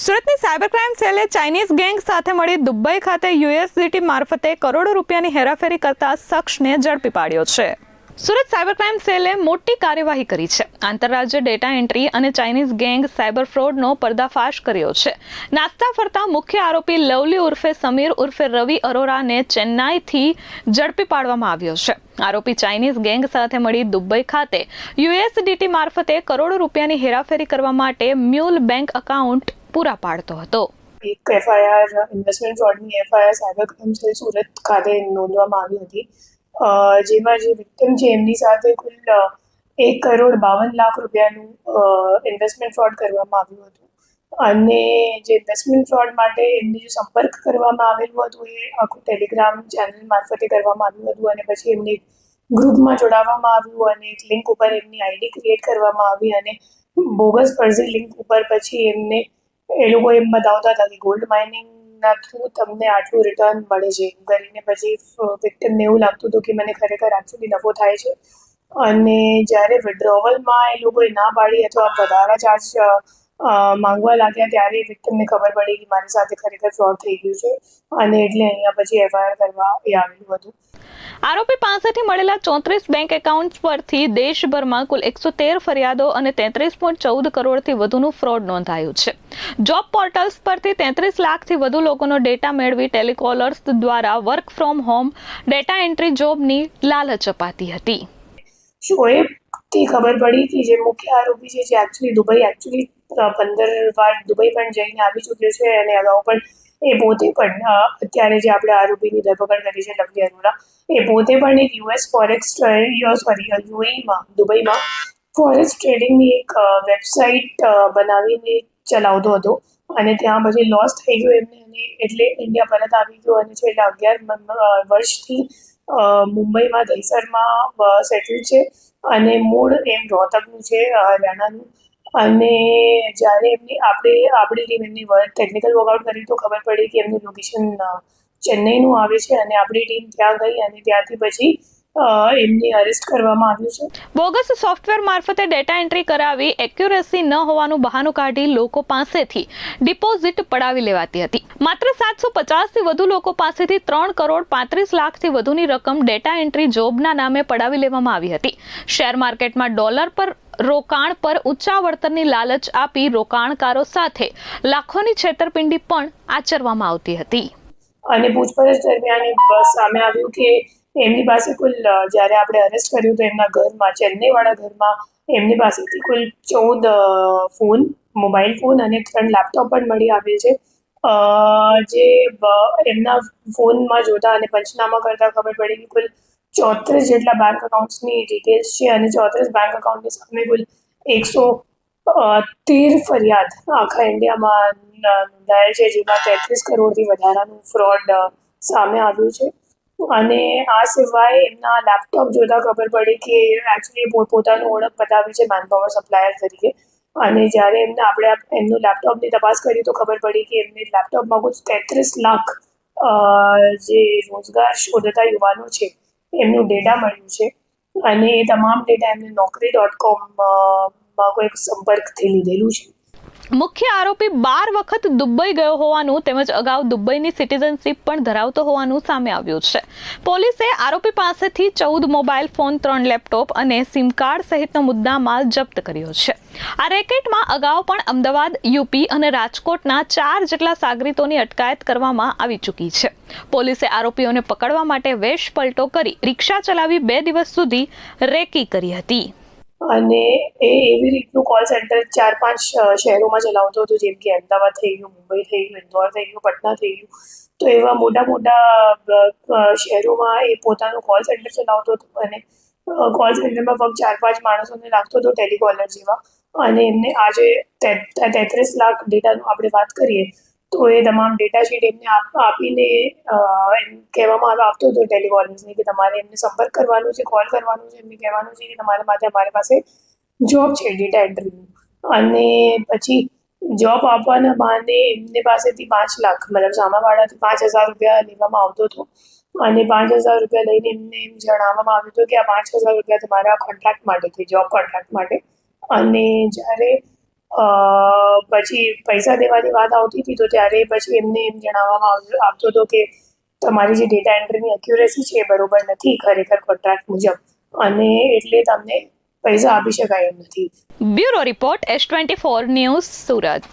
સુરતની cyber crime સેલે Chinese gang સાથે મળી દુબઈ ખાતે યુએસડીટી મારફતે કરોડો રૂપિયાની હેરાફેરી કરતા શખ્સને ઝડપી પાડ્યો છે. સુરત સાયબર ક્રાઇમ સેલે મોટી કાર્યવાહી કરી છે. આંતરરાજ્ય ડેટા એન્ટ્રી અને ચાઇનીઝ ગેંગ સાયબર ફ્રોડનો પર્દાફાશ કર્યો છે. નાસ્તા ફરતા મુખ્ય આરોપી લવલી ઉર્ફે સમીર ઉર્ફે રવિ અરોરાને ચેન્નાઈથી ઝડપી પાડવામાં આવ્યો છે. આરોપી ચાઇનીઝ ગેંગ સાથે મળી દુબઈ ખાતે યુએસડીટી મારફતે કરોડો રૂપિયાની હેરાફેરી કરવા માટે મ્યુલ બેંક એકાઉન્ટ પૂરા પાડતો હતો. એક એફઆઈઆર ઇન્વેસ્ટમેન્ટ ફ્રોડની FIR cyber crime cell Surat ખાતે નોંધવામાં આવી હતી, જેમાં જે વિક્ટિમ છે એમની સાથે કુલ 1,52,00,000 રૂપિયાનું ઇન્વેસ્ટમેન્ટ ફ્રોડ કરવામાં આવ્યું હતું. અને જે ઇન્વેસ્ટમેન્ટ ફ્રોડ માટે એમને જે સંપર્ક કરવામાં આવેલું હતું એ આખું ટેલિગ્રામ ચેનલ મારફતે કરવામાં આવ્યું હતું. અને પછી એમને ગ્રુપમાં જોડાવવામાં આવ્યું અને એક લિંક ઉપર એમની આઈડી ક્રિએટ કરવામાં આવી અને બોગસ ફર્ઝી લિંક ઉપર પછી એમને એ લોકો એમ બતાવતા હતા કે ગોલ્ડ માઇનિંગના થ્રુ તમને આટલું રિટર્ન મળે છે કરીને પછી વિક્ટિમને એવું લાગતું હતું કે મને ખરેખર એકચ્યુઅલી નફો થાય છે. અને જ્યારે વિડ્રોવલમાં એ લોકોએ ના પાડી અથવા વધારા ચાર્જ માંગવા લાગ્યા ત્યારે વિક્ટિમને ખબર પડી કે મારી સાથે ખરેખર ફ્રોડ થઈ ગયું છે અને એટલે અહીંયા પછી એફઆઈઆર કરવા એ આવેલું હતું. આરોપી પાસેથી મળેલા 34 બેંક એકાઉન્ટ્સ પરથી દેશભરમાં કુલ 113 ફરિયાદો અને 33.14 કરોડથી વધુનું ફ્રોડ નોંધાયું છે. જોબ પોર્ટલ્સ પરથી 33 લાખથી વધુ લોકોનો ડેટા મેળવી ટેલિકોલર્સ દ્વારા work from home data entry જોબની લાલચ અપાતી હતી. શોએબથી ખબર પડી કે જે મુખ્ય આરોપી છે જે એકચ્યુઅલી 15 વાર દુબઈ પણ જઈને આવી ચૂક્યો છે અને અગાઉ પણ એ પોતે પણ અત્યારે જે આપણે આરોપીની ધરપકડ કરી છે લવલી અરોરા, એ પોતે પણ એક યુએઈમાં દુબઈમાં ફોરેક્સ ટ્રેડિંગની એક વેબસાઇટ બનાવીને ચલાવતો હતો અને ત્યાં પછી લોસ થઈ ગયો એમને અને એટલે ઇન્ડિયા પરત આવી ગયો અને છેલ્લા 11 વર્ષથી મુંબઈમાં દહીસરમાં સેટલ છે અને મૂળ એમ રોહતકનું છે, હરિયાણાનું. અને જ્યારે આપણી ટીમ એમની ટેકનિકલ વર્કઆઉટ કરી તો ખબર પડી કે એમનું લોકેશન ચેન્નઈનું આવે છે અને આપણી ટીમ ત્યાં ગઈ અને ત્યાંથી પછી એમને અરેસ્ટ કરવામાં આવ્યું છે. બોગસ સોફ્ટવેર મારફતે ડેટા એન્ટ્રી કરાવી એક્યુરેસી ન હોવાનું બહાનું કાઢી લોકો પાસેથી ડિપોઝિટ પડાવી લેવાતી હતી. માત્ર 750થી વધુ લોકો પાસેથી 3,35,00,000થી વધુની રકમ ડેટા એન્ટ્રી જોબના નામે પડાવી લેવામાં આવી હતી. શેર માર્કેટમાં ડોલર પર રોકાણ પર ઊંચા વળતરની લાલચ આપી રોકાણકારો સાથે લાખોની છેતરપિંડી પણ આચરવામાં આવતી હતી. અને પૂછપરછ દરમિયાન સામે આવ્યું કે એમની પાસે કુલ જ્યારે આપણે અરેસ્ટ કર્યું તો એમના ઘરમાં ચેન્નઈવાળા ઘરમાં એમની પાસેથી કુલ 14 ફોન, મોબાઈલ ફોન અને 3 લેપટોપ પણ મળી આવે છે. જે એમના ફોનમાં જોતા અને પંચનામા કરતા ખબર પડી કે કુલ 34 જેટલા બેંક એકાઉન્ટ્સની ડિટેલ્સ છે અને 34 બેંક એકાઉન્ટની સામે કુલ 113 ફરિયાદ આખા ઇન્ડિયામાં નોંધાયેલ છે, જેમાં 33 કરોડથી વધારાનું ફ્રોડ સામે આવ્યું છે. અને આ સિવાય એમના લેપટોપ જોતા ખબર પડી કે એકચ્યુઅલી પોતાનું ઓળખ બતાવે છે મેનપાવર સપ્લાયર તરીકે. અને જ્યારે આપણે એમનું લેપટોપની તપાસ કરી તો ખબર પડી કે એમને લેપટોપમાં કુલ 33 લાખ જે રોજગાર શોધતા યુવાનો છે એમનું ડેટા મળ્યું છે અને એ તમામ ડેટા એમને naukri.com કોઈક સંપર્કથી લીધેલું છે. મુખ્ય આરોપી 12 વખત દુબઈ ગયો હોવાનું તેમજ અગાઉ દુબઈની સિટીઝનશીપ પણ ધરાવતો હોવાનું સામે આવ્યું છે. પોલીસે આરોપી પાસેથી 14 મોબાઈલ ફોન, 3 લેપટોપ અને સિમ કાર્ડ સહિતનો મુદ્દામાલ જપ્ત કર્યો છે. આ રેકેટમાં અગાઉ પણ અમદાવાદ, યુપી અને રાજકોટના 4 જેટલા સાગરીતોની અટકાયત કરવામાં આવી ચૂકી છે. પોલીસે આરોપીઓને પકડવા માટે વેશ પલટો કરી રિક્ષા ચલાવી 2 દિવસ સુધી રેકી કરી હતી. અને એ એવી રીતનું કોલ સેન્ટર 4-5 શહેરોમાં ચલાવતો હતો, જેમ કે અમદાવાદ થઈ ગયું, મુંબઈ થઈ ગયું, ઇન્દોર થઈ ગયું, પટના થઈ ગયું. તો એવા મોટા શહેરોમાં એ પોતાનું કોલ સેન્ટર ચલાવતો હતો અને કોલ સેન્ટરમાં ફક્ત 4-5 માણસોને લાગતો હતો ટેલિકોલર જેવા. અને એમને આજે 33 લાખ ડેટાનું આપણે વાત કરીએ તો એ તમામ ડેટા શીટ એમને આપીને એમ કહેવામાં આવતો હતો ટેલિકોલર્સને કે તમારે એમને સંપર્ક કરવાનો છે, કોલ કરવાનું છે, એમને કહેવાનું છે કે તમારા માટે અમારી પાસે જોબ છે ડેટા એન્ટ્રીનું. અને પછી જોબ આપવાના બહાને એમને પાસેથી 5 લાખ મતલબ સામાવાળાથી 5,000 રૂપિયા લેવામાં આવતો હતો અને 5,000 રૂપિયા લઈને એમને એમ જણાવવામાં આવ્યું હતું કે આ 5,000 રૂપિયા તમારા કોન્ટ્રાક્ટ માટે છે, જોબ કોન્ટ્રાક્ટ માટે. અને જ્યારે પછી પૈસા દેવાની વાત આવતી હતી તો ત્યારે પછી એમને એમ જણાવવામાં આવતો હતો કે તમારી જે ડેટા એન્ટ્રીની એક્યુરેસી છે એ બરોબર નથી ખરેખર કોન્ટ્રાક્ટ મુજબ અને એટલે તમને પૈસા આપી શકાય એમ નથી. Bureau report S24 news Surat.